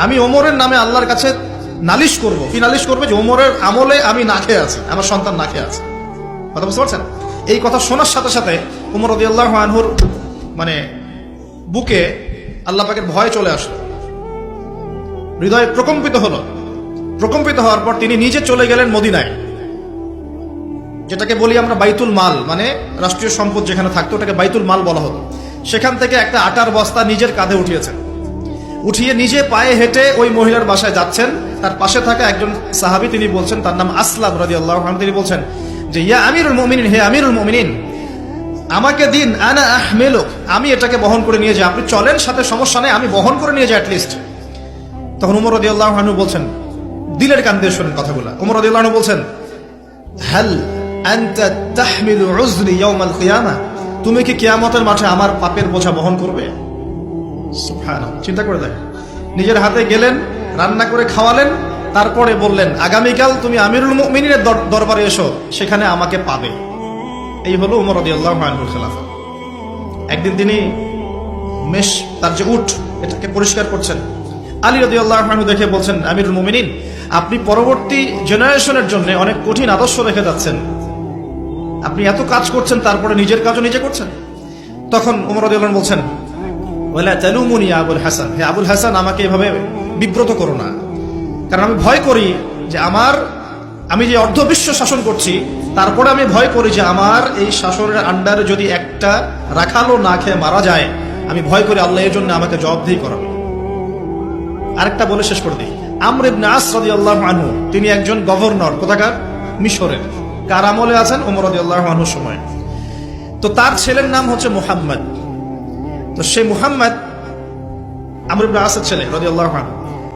আমি ওমরের নামে আল্লাহর কাছে নালিশ করব। কি নালিশ করবে? যে ওমরের আমলে আমি না খেয়ে আছি, আমার সন্তান না খেয়ে আছে। কথা বুঝতে পারছেন? এই কথা শোনার সাথে সাথে ওমর রাদিয়াল্লাহু আনহুর মানে বুকে আল্লাহ পাকের ভয় চলে আসলো, হৃদয় প্রকম্পিত হলো। প্রকম্পিত হওয়ার পর তিনি নিজে চলে গেলেন মদিনায়, যেটাকে বলি আমরা বাইতুল মাল, মানে রাষ্ট্রীয় সম্পদ যেখানে থাকতো ওটাকে বাইতুল মাল বলা হতো। সেখান থেকে একটা আটার বস্তা নিজের কাঁধে উঠিয়েছেন, উঠিয়ে নিজে পায়ে হেঁটে ওই মহিলার বাসায় যাচ্ছেন। তার পাশে থাকা একজন সাহাবী, তিনি বলছেন, তার নাম আসলাম রাদিয়াল্লাহু আনহু, তিনি বলছেন যে ইয়া আমিরুল মুমিনিন, হে আমিরুল মুমিনিন, আমাকে দিন, আনা আহমিলুক, আমি এটাকে বহন করে নিয়ে যাই, আপনি চলেন সাথে, সমস্যা নেই, আমি বহন করে নিয়ে যাই অ্যাটলিস্ট। তখন ওমর রাদিয়াল্লাহু আনহু বলছেন, দিলের কান দিয়ে শোনেন কথাগুলো, ওমর রাদিয়াল্লাহু আনহু বলছেন, হাল আনতা তাহমিলু উযরি ইয়াউমাল কিয়ামা, তুমি কি কিয়ামতের মাঠে আমার পাপের বোঝা বহন করবে? সুবহানাল্লাহ, চিন্তা করে দেখ। নিজের হাতে গেলেন, রান্না করে খাওয়ালেন, তারপরে বললেন আগামীকাল তুমি আমিরুল মুমিনিনের দরবারে এসো, সেখানে আমাকে পাবে। এই হলো ওমর রাদিয়াল্লাহু আনহুর খেলাফা। একদিন তিনি তার যে উট, এটাকে পরিষ্কার করছেন। আলী রাদিয়াল্লাহু আনহু দেখে বলছেন, আমিরুল মুমিনিন, আপনি পরবর্তী জেনারেশনের জন্য অনেক কঠিন আদর্শ রেখে যাচ্ছেন, আপনি এত কাজ করছেন তারপরে নিজের কাজও নিজে করছেন। তখন ওমর রাদিয়াল্লাহু আনহু বলছেন, ওয়ালা তালুমুনি ইয়া আবুল হাসান, হে আবুল হাসান, আমাকে এভাবে বিব্রত করো না, কারণ আমি ভয় করি যে আমি যে অর্ধবিশ্ব শাসন করছি, তারপরে আমি ভয় করি যে আমার এই শাসনের আন্ডারে যদি একটা রাখালও না খেয়ে মারা যায়, আমি ভয় করি আল্লাহ এর জন্য আমাকে জবাবদিহি করাবে। আরেকটা বলে শেষ করে দিই, আমর ইবনে আস রাদিয়াল্লাহু আনহু, তিনি একজন গভর্নর, কোথাকার? মিশরের। কার আমলে আছেন? ওমর রাদিয়াল্লাহু আনহুর সময়। তো তার ছেলের নাম হচ্ছে মুহাম্মদ। তো সেই মুহাম্মদ আমর ইবনে আসের ছেলে রাদিয়াল্লাহু আনহু।